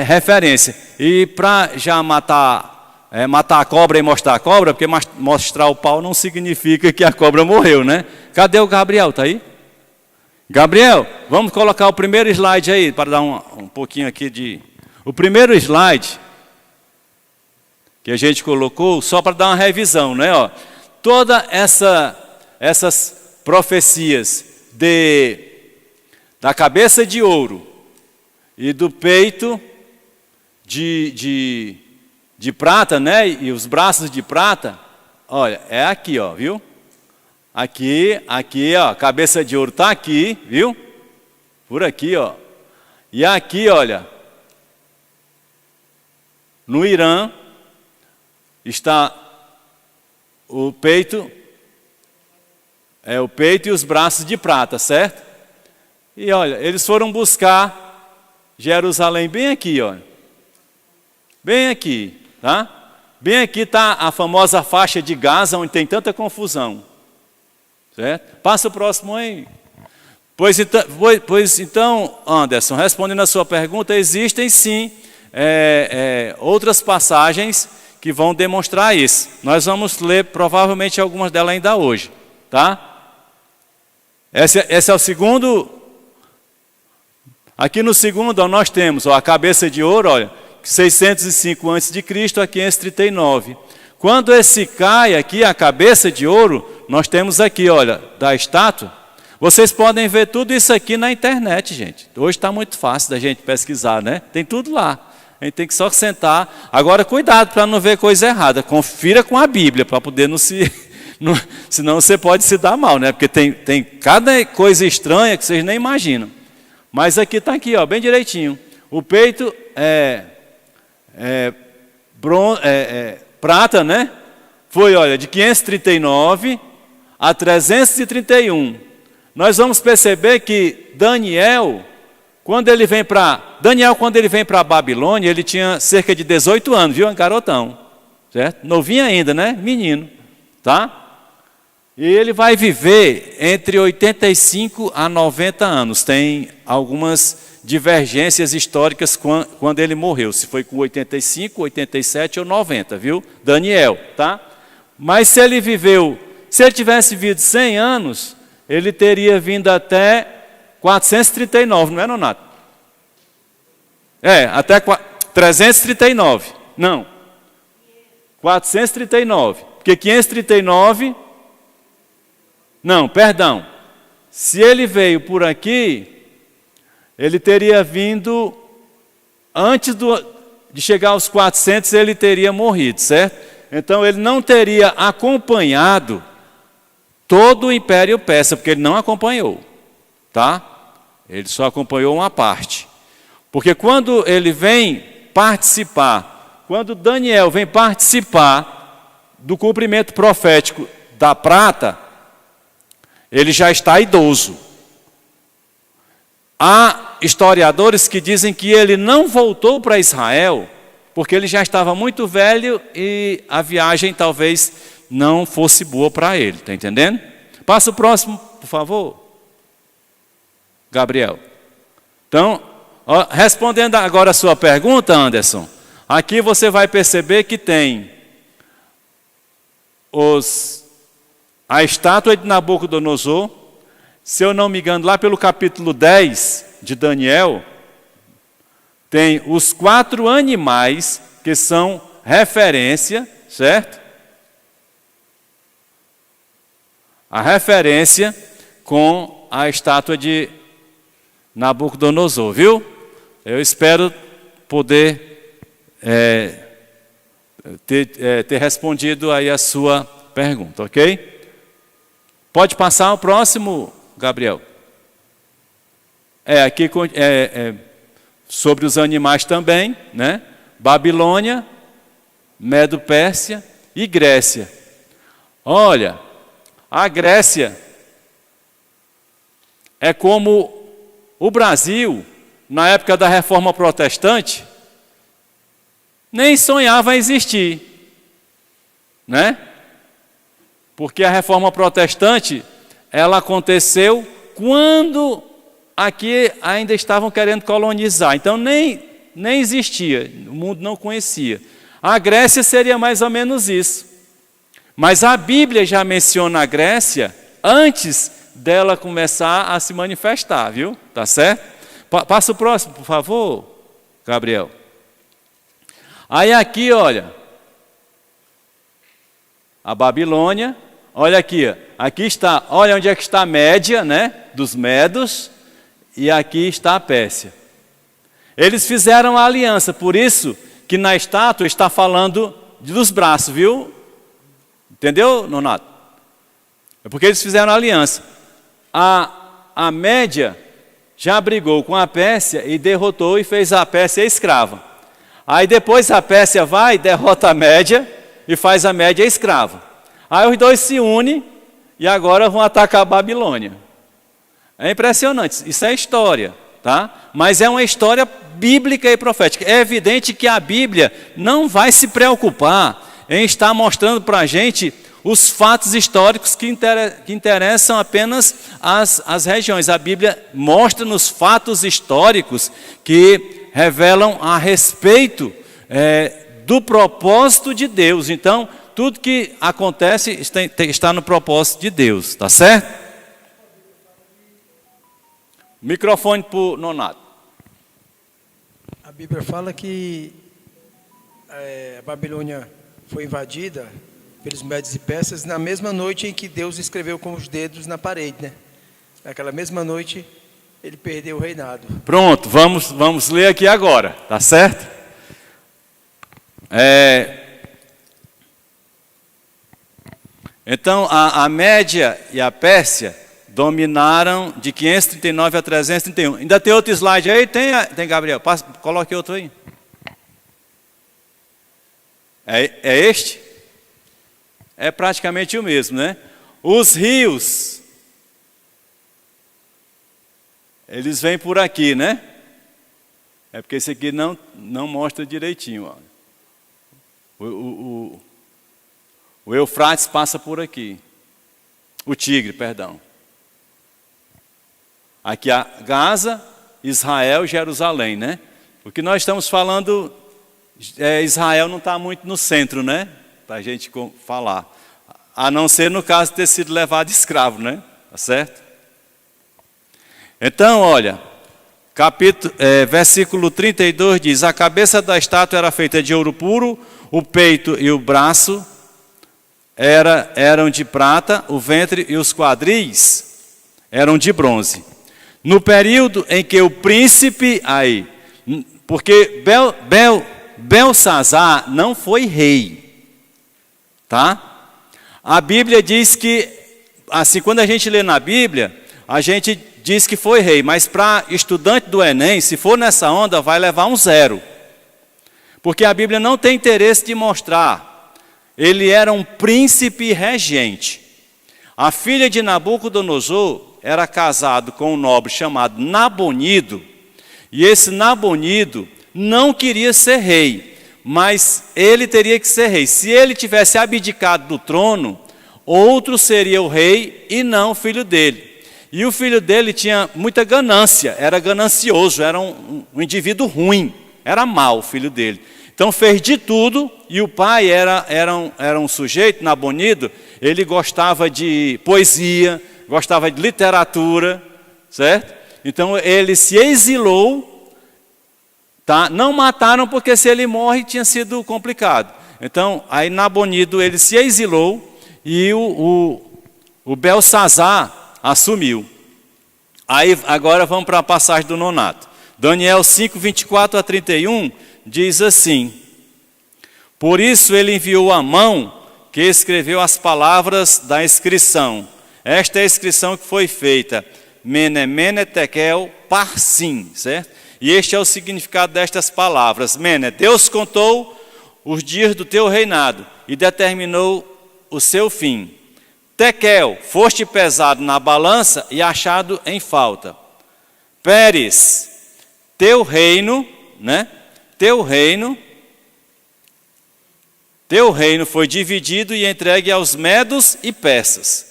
Speaker 1: referência. E para já matar matar a cobra e mostrar a cobra, porque mostrar o pau não significa que a cobra morreu, né? Cadê o Gabriel? Está aí? Gabriel, vamos colocar o primeiro slide aí, para dar um pouquinho aqui de... O primeiro slide que a gente colocou, só para dar uma revisão, né? Ó, toda essas profecias da cabeça de ouro e do peito de prata, né? E os braços de prata, olha, é aqui, ó, viu? Aqui, ó, cabeça de ouro está aqui, viu? Por aqui, ó. E aqui, olha, no Irã está o peito e os braços de prata, certo? E olha, eles foram buscar Jerusalém bem aqui, ó. Bem aqui, tá? Bem aqui está a famosa faixa de Gaza, onde tem tanta confusão. Certo? Passa o próximo aí. Pois então, Anderson, respondendo a sua pergunta, existem sim outras passagens que vão demonstrar isso. Nós vamos ler provavelmente algumas delas ainda hoje, tá? Esse é o segundo. Aqui no segundo, ó, nós temos a cabeça de ouro, olha, 605 a.C., a 539. Quando esse cai aqui, a cabeça de ouro, nós temos aqui, olha, da estátua. Vocês podem ver tudo isso aqui na internet, gente. Hoje está muito fácil da gente pesquisar, né? Tem tudo lá. A gente tem que só sentar. Agora, cuidado para não ver coisa errada. Confira com a Bíblia, para poder não se... senão você pode se dar mal, né? Porque tem cada coisa estranha que vocês nem imaginam. Mas aqui está aqui, ó, bem direitinho. O peito prata, né? Foi, olha, de 539 a 331. Nós vamos perceber que Daniel, quando ele vem para a Babilônia, ele tinha cerca de 18 anos, viu? Um garotão, certo? Novinho ainda, né? Menino, tá? E ele vai viver entre 85 a 90 anos. Tem algumas divergências históricas quando ele morreu, se foi com 85, 87 ou 90, viu? Daniel, tá? Mas se ele tivesse vivido 100 anos, ele teria vindo até 439, não é, Nonato? Até 339, não, 439, porque 539, não, perdão, se ele veio por aqui, ele teria vindo, antes de chegar aos 400, ele teria morrido, certo? Então, ele não teria acompanhado todo o Império Persa, porque ele não acompanhou, tá? Ele só acompanhou uma parte. Porque quando ele vem participar, quando Daniel vem participar do cumprimento profético da prata, ele já está idoso. Há historiadores que dizem que ele não voltou para Israel, porque ele já estava muito velho e a viagem talvez não fosse boa para ele, está entendendo? Passa o próximo, por favor. Gabriel. Então, respondendo agora a sua pergunta, Anderson, aqui você vai perceber que tem a estátua de Nabucodonosor, se eu não me engano, lá pelo capítulo 10 de Daniel, tem os 4 animais que são referência, certo? A referência com a estátua de Nabucodonosor, viu? Eu espero poder ter respondido aí a sua pergunta, ok? Pode passar o próximo, Gabriel. Aqui sobre os animais também, né? Babilônia, Medo-Pérsia e Grécia. Olha, a Grécia é como o Brasil, na época da Reforma Protestante, nem sonhava existir, né? Porque a Reforma Protestante, ela aconteceu quando aqui ainda estavam querendo colonizar, então nem existia, o mundo não conhecia. A Grécia seria mais ou menos isso. Mas a Bíblia já menciona a Grécia antes dela começar a se manifestar, viu? Tá certo? Passa o próximo, por favor, Gabriel. Aí aqui, olha, a Babilônia, olha aqui, aqui está, olha onde é que está a Média, né, dos Medos, e aqui está a Pérsia. Eles fizeram a aliança, por isso que na estátua está falando dos braços, viu? Entendeu, Nonato? É porque eles fizeram a aliança. A Média já brigou com a Pérsia e derrotou e fez a Pérsia escrava. Aí depois a Pérsia vai, derrota a Média e faz a Média escrava. Aí os dois se unem e agora vão atacar a Babilônia. É impressionante, isso é história, tá? Mas é uma história bíblica e profética. É evidente que a Bíblia não vai se preocupar em estar mostrando para a gente os fatos históricos que interessam apenas as regiões. A Bíblia mostra nos fatos históricos que revelam a respeito do propósito de Deus. Então, tudo que acontece está no propósito de Deus, tá certo? Microfone para o Nonato.
Speaker 3: A Bíblia fala que a Babilônia foi invadida pelos Medes e Persas na mesma noite em que Deus escreveu com os dedos na parede, né? Naquela mesma noite ele perdeu o reinado.
Speaker 1: Pronto, vamos ler aqui agora, tá certo? Então, a Média e a Pérsia dominaram de 539 a 331. Ainda tem outro slide aí? Tem Gabriel? Coloque outro aí. É este? É praticamente o mesmo, né? Os rios, eles vêm por aqui, né? É porque esse aqui não mostra direitinho. Ó. O Eufrates passa por aqui. O Tigre, perdão. Aqui a Gaza, Israel e Jerusalém, né? Porque nós estamos falando, Israel não está muito no centro, né? Para a gente falar. A não ser no caso de ter sido levado escravo, né? Tá certo? Então, olha, versículo 32 diz: a cabeça da estátua era feita de ouro puro, o peito e o braço eram de prata, o ventre e os quadris eram de bronze. No período em que o príncipe, porque Belsazar não foi rei, tá? A Bíblia diz que, assim, quando a gente lê na Bíblia, a gente diz que foi rei, mas para estudante do Enem, se for nessa onda, vai levar um 0. Porque a Bíblia não tem interesse de mostrar. Ele era um príncipe regente. A filha de Nabucodonosor era casado com um nobre chamado Nabonido, e esse Nabonido não queria ser rei, mas ele teria que ser rei. Se ele tivesse abdicado do trono, outro seria o rei e não o filho dele. E o filho dele tinha muita ganância, era ganancioso, era um indivíduo ruim, era mau o filho dele. Então fez de tudo, e o pai era um sujeito, Nabonido, ele gostava de poesia, gostava de literatura, certo? Então ele se exilou, tá? Não mataram porque se ele morre tinha sido complicado. Então aí Nabonido ele se exilou e o Belsazar assumiu. Aí agora vamos para a passagem do Nonato. Daniel 5, 24 a 31 diz assim: por isso ele enviou Amão, que escreveu as palavras da inscrição. Esta é a inscrição que foi feita, Mene, Mene, Tekel, Parsim, certo? E este é o significado destas palavras. Mene, Deus contou os dias do teu reinado e determinou o seu fim. Tekel, foste pesado na balança e achado em falta. Pérez, teu reino, né? Teu reino foi dividido e entregue aos medos e persas.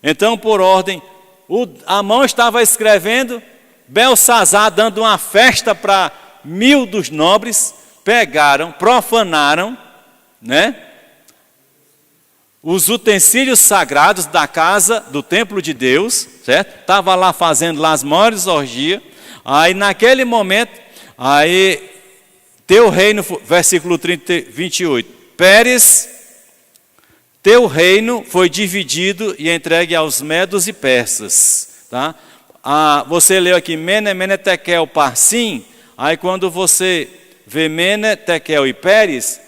Speaker 1: Então, por ordem, Amão estava escrevendo, Belsazar dando uma festa para 1000 dos nobres, pegaram, profanaram, né, os utensílios sagrados da casa, do templo de Deus, certo? Estava lá fazendo lá as maiores orgias. Aí naquele momento, aí teu reino, versículo 28, Pérez, teu reino foi dividido e entregue aos medos e persas, tá? Você leu aqui Mene, Tekel, Parsim. Aí quando você vê Mene, Tekel e Pérez,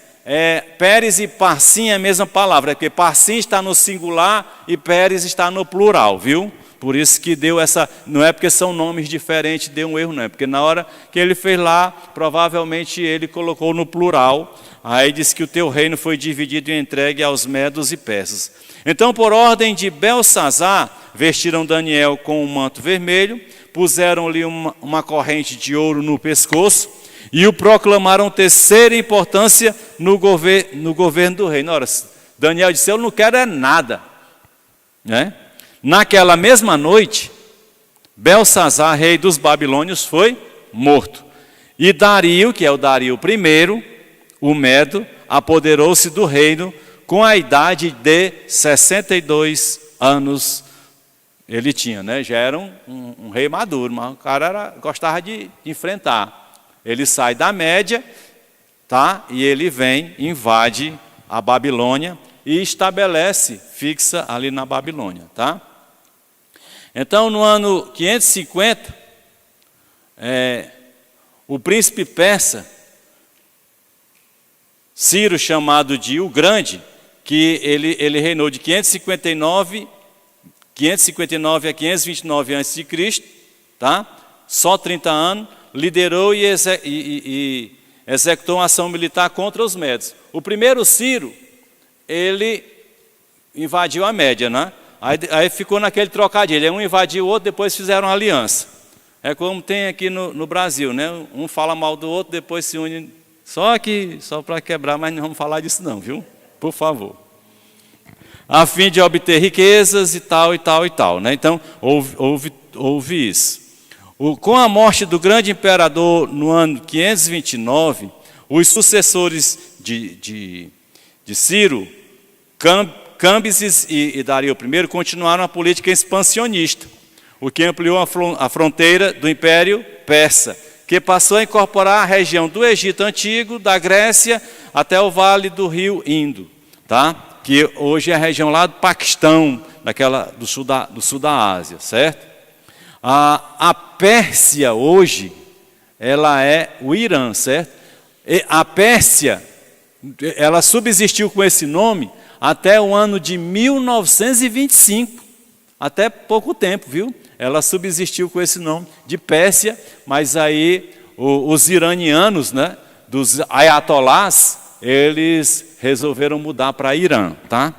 Speaker 1: Pérez e Parsim é a mesma palavra, porque Parsim está no singular e Pérez está no plural, viu? Por isso que deu essa, não é porque são nomes diferentes, deu um erro, não é porque na hora que ele fez lá, provavelmente ele colocou no plural, aí diz que o teu reino foi dividido e entregue aos medos e persas. Então, por ordem de Belsazar, vestiram Daniel com um manto vermelho, puseram-lhe uma corrente de ouro no pescoço e o proclamaram terceira importância no governo do reino. Ora, Daniel disse, eu não quero é nada, né? Naquela mesma noite, Belsazar, rei dos babilônios, foi morto. E Dario, que é o Dario I, o Medo, apoderou-se do reino com a idade de 62 anos. Ele tinha, né? Já era um rei maduro, mas o cara gostava de enfrentar. Ele sai da Média, tá? E ele vem, invade a Babilônia e estabelece, fixa ali na Babilônia, tá? Então, no ano 550, o príncipe persa, Ciro, chamado de o Grande, que ele reinou de 559 a 529 a.C., tá? Só 30 anos, liderou e executou uma ação militar contra os medos. O primeiro Ciro, ele invadiu a Média, né? Aí ficou naquele trocadilho, um invadiu o outro, depois fizeram uma aliança. É como tem aqui no Brasil, né? Um fala mal do outro, depois se une. Só para quebrar, mas não vamos falar disso não, viu? Por favor. A fim de obter riquezas e tal, né? Então, houve isso. Com a morte do grande imperador no ano 529, os sucessores de Ciro, Câmbises e Dario I, continuaram a política expansionista, o que ampliou a fronteira do Império Persa, que passou a incorporar a região do Egito Antigo, da Grécia, até o vale do rio Indo, tá? Que hoje é a região lá do Paquistão, do sul da Ásia, certo? A Pérsia hoje, ela é o Irã, certo? E a Pérsia, ela subsistiu com esse nome até o ano de 1925, até pouco tempo, viu? Ela subsistiu com esse nome de Pérsia, mas aí os iranianos, né, dos ayatolás, eles resolveram mudar para Irã, tá?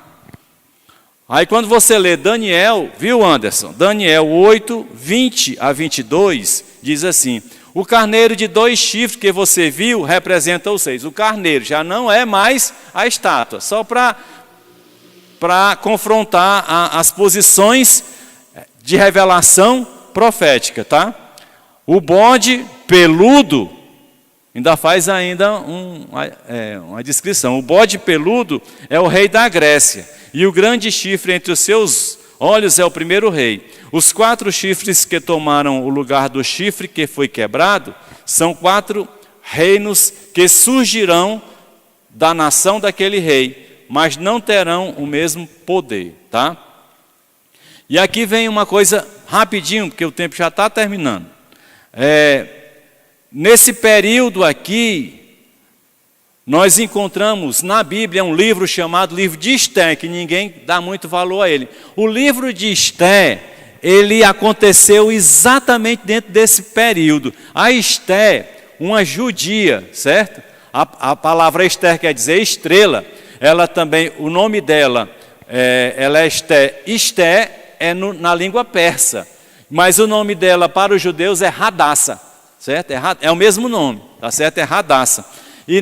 Speaker 1: Aí quando você lê Daniel, viu, Anderson? Daniel 8, 20 a 22, diz assim: o carneiro de 2 chifres que você viu representa os 6. O carneiro já não é mais a estátua, só para confrontar as posições de revelação profética, tá? O bode peludo, ainda faz uma descrição. O bode peludo é o rei da Grécia, e o grande chifre entre os seus olhos é o primeiro rei. Os 4 chifres que tomaram o lugar do chifre que foi quebrado são 4 reinos que surgirão da nação daquele rei, mas não terão o mesmo poder, tá? E aqui vem uma coisa rapidinho, porque o tempo já está terminando. Nesse período aqui, nós encontramos na Bíblia um livro chamado Livro de Esté, que ninguém dá muito valor a ele. O livro de Esté, ele aconteceu exatamente dentro desse período. A Esté, uma judia, certo? A palavra Esther quer dizer estrela. Ela também, o nome dela, ela é Esté. Esté é na língua persa, mas o nome dela para os judeus é Radassa, certo? É o mesmo nome, tá certo? É Radassa. E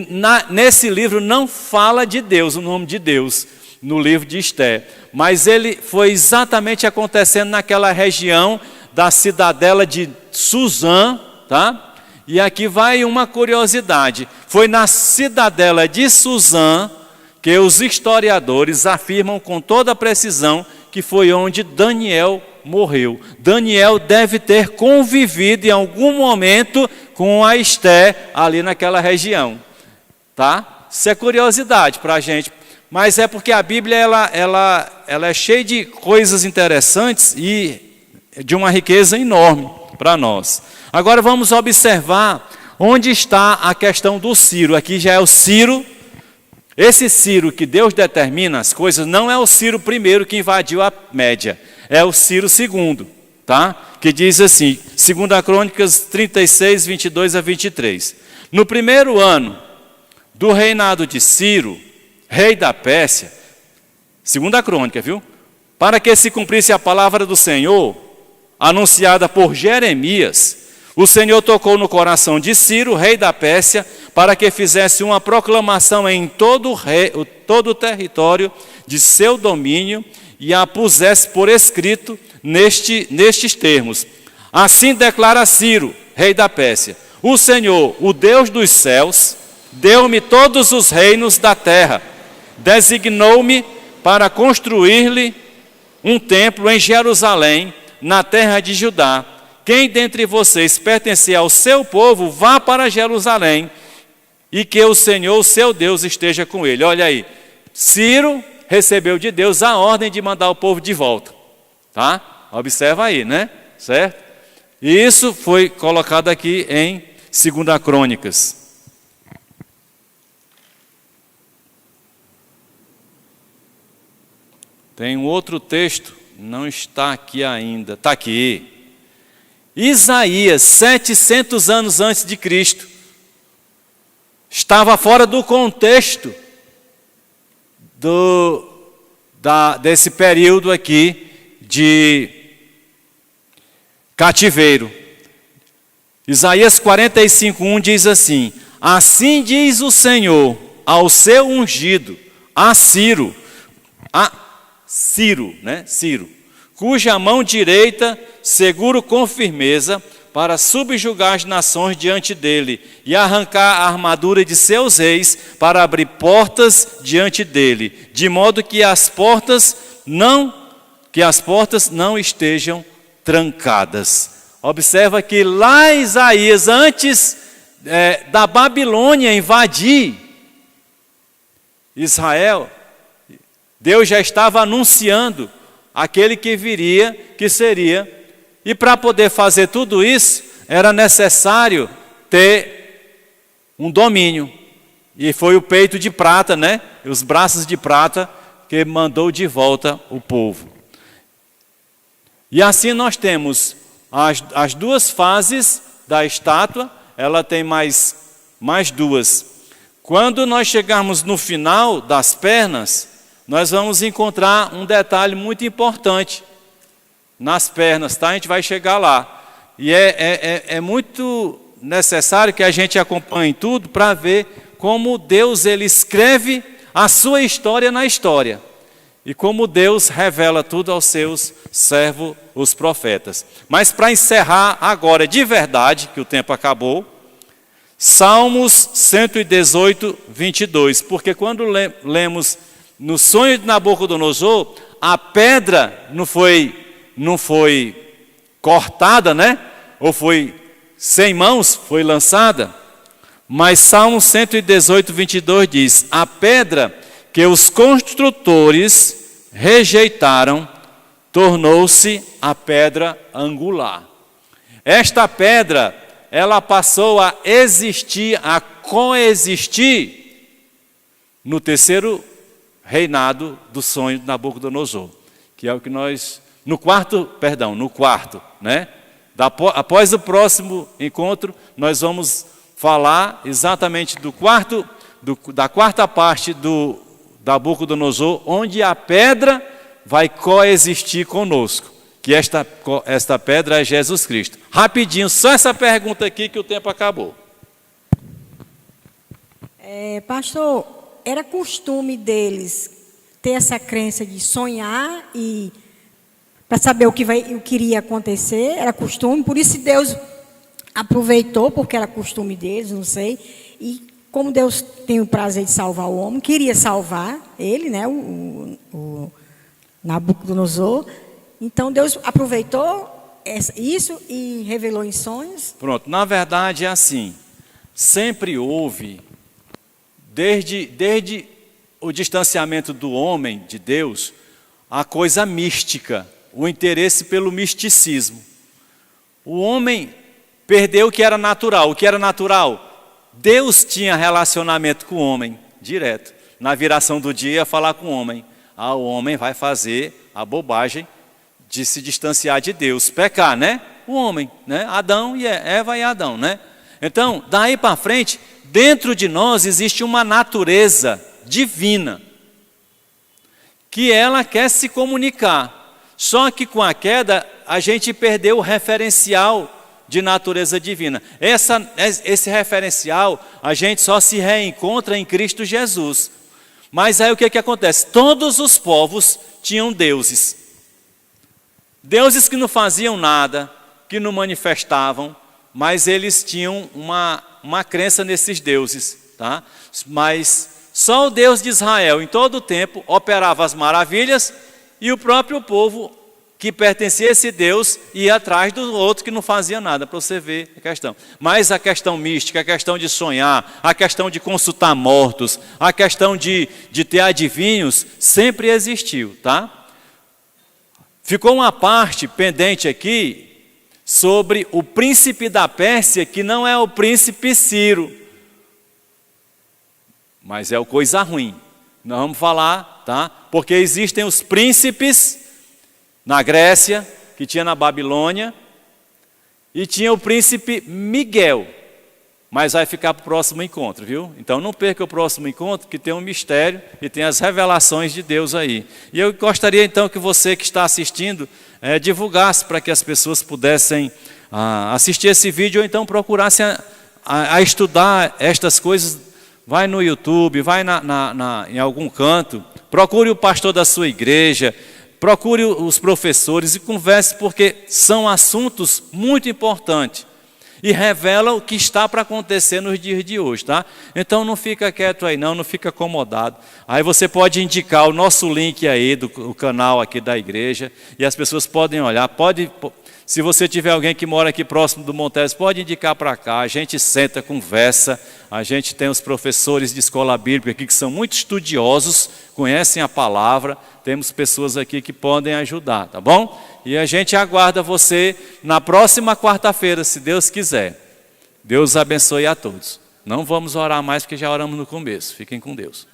Speaker 1: nesse livro não fala de Deus, o nome de Deus, no livro de Esté, mas ele foi exatamente acontecendo naquela região da cidadela de Suzã, tá? E aqui vai uma curiosidade. Foi na cidadela de Suzã que os historiadores afirmam com toda precisão que foi onde Daniel morreu. Daniel deve ter convivido em algum momento com a Esté ali naquela região. Tá? Isso é curiosidade para a gente. Mas é porque a Bíblia ela é cheia de coisas interessantes e de uma riqueza enorme para nós. Agora vamos observar onde está a questão do Ciro. Aqui já é o Ciro. Esse Ciro que Deus determina as coisas não é o Ciro primeiro que invadiu a Média. É o Ciro segundo, tá? Que diz assim, 2 Crônicas 36, 22 a 23. No primeiro ano do reinado de Ciro, rei da Pérsia, 2 Crônica, viu? Para que se cumprisse a palavra do Senhor, anunciada por Jeremias, o Senhor tocou no coração de Ciro, rei da Pérsia, para que fizesse uma proclamação em todo o território de seu domínio e a pusesse por escrito nestes termos. Assim declara Ciro, rei da Pérsia: o Senhor, o Deus dos céus, deu-me todos os reinos da terra, designou-me para construir-lhe um templo em Jerusalém, na terra de Judá. Quem dentre vocês pertencer ao seu povo, vá para Jerusalém, e que o Senhor, o seu Deus, esteja com ele. Olha aí, Ciro recebeu de Deus a ordem de mandar o povo de volta. Tá? Observa aí, né? Certo? E isso foi colocado aqui em 2 Crônicas. Tem um outro texto, não está aqui ainda, está aqui. Isaías, 700 anos antes de Cristo, estava fora do contexto desse período aqui de cativeiro. Isaías 45:1 diz assim: assim diz o Senhor ao seu ungido, a Ciro, cuja mão direita seguro com firmeza, para subjugar as nações diante dele e arrancar a armadura de seus reis, para abrir portas diante dele, de modo que as portas não estejam trancadas. Observa que lá Isaías, antes da Babilônia invadir Israel, Deus já estava anunciando aquele que viria, que seria. E para poder fazer tudo isso, era necessário ter um domínio. E foi o peito de prata, né? Os braços de prata que mandou de volta o povo. E assim nós temos as duas fases da estátua, ela tem mais duas. Quando nós chegarmos no final das pernas, nós vamos encontrar um detalhe muito importante nas pernas, tá? A gente vai chegar lá. E é muito necessário que a gente acompanhe tudo para ver como Deus ele escreve a sua história na história. E como Deus revela tudo aos seus servos, os profetas. Mas para encerrar agora de verdade, que o tempo acabou, Salmos 118, 22. Porque quando lemos no sonho de Nabucodonosor, a pedra não foi cortada, né? Ou foi sem mãos, foi lançada. Mas Salmo 118, 22 diz: a pedra que os construtores rejeitaram tornou-se a pedra angular. Esta pedra, ela passou a existir, a coexistir no terceiro reinado do sonho de Nabucodonosor, que é o que nós, no quarto, né? Após o próximo encontro, nós vamos falar exatamente da quarta parte do Nabucodonosor, onde a pedra vai coexistir conosco, que esta pedra é Jesus Cristo. Rapidinho, só essa pergunta aqui que o tempo acabou.
Speaker 4: Pastor, era costume deles ter essa crença de sonhar e para saber o que iria acontecer, era costume, por isso Deus aproveitou, porque era costume deles, não sei, e como Deus tem o prazer de salvar o homem, queria salvar ele, né, o Nabucodonosor. Então Deus aproveitou isso e revelou em sonhos.
Speaker 1: Pronto, na verdade é assim, sempre houve, desde o distanciamento do homem de Deus, a coisa mística, o interesse pelo misticismo. O homem perdeu o que era natural. O que era natural? Deus tinha relacionamento com o homem, direto. Na viração do dia, falar com o homem. O homem vai fazer a bobagem de se distanciar de Deus, pecar, né? O homem, né? Adão e Eva e Adão, né? Então, daí para frente, dentro de nós existe uma natureza divina, que ela quer se comunicar. Só que com a queda, a gente perdeu o referencial de natureza divina. Esse referencial, a gente só se reencontra em Cristo Jesus. Mas aí o que acontece? Todos os povos tinham deuses. Deuses que não faziam nada, que não manifestavam, mas eles tinham uma crença nesses deuses, tá? Mas só o Deus de Israel, em todo o tempo, operava as maravilhas, e o próprio povo que pertencia a esse Deus ia atrás do outro que não fazia nada, para você ver a questão. Mas a questão mística, a questão de sonhar, a questão de consultar mortos, a questão de ter adivinhos, sempre existiu, tá? Ficou uma parte pendente aqui sobre o príncipe da Pérsia, que não é o príncipe Ciro, mas é o coisa ruim. Nós vamos falar, tá? Porque existem os príncipes na Grécia, que tinha na Babilônia, e tinha o príncipe Miguel, mas vai ficar para o próximo encontro, viu? Então não perca o próximo encontro, que tem um mistério e tem as revelações de Deus aí. E eu gostaria então que você que está assistindo, divulgasse para que as pessoas pudessem assistir esse vídeo, ou então procurassem a estudar estas coisas. Vai no YouTube, vai em algum canto, procure o pastor da sua igreja, procure os professores e converse, porque são assuntos muito importantes e revelam o que está para acontecer nos dias de hoje, tá? Então não fica quieto aí não fica acomodado. Aí você pode indicar o nosso link aí do canal aqui da igreja, e as pessoas podem olhar, se você tiver alguém que mora aqui próximo do Montes, pode indicar para cá, a gente senta, conversa, a gente tem os professores de escola bíblica aqui que são muito estudiosos, conhecem a palavra, temos pessoas aqui que podem ajudar, tá bom? E a gente aguarda você na próxima quarta-feira, se Deus quiser. Deus abençoe a todos. Não vamos orar mais porque já oramos no começo. Fiquem com Deus.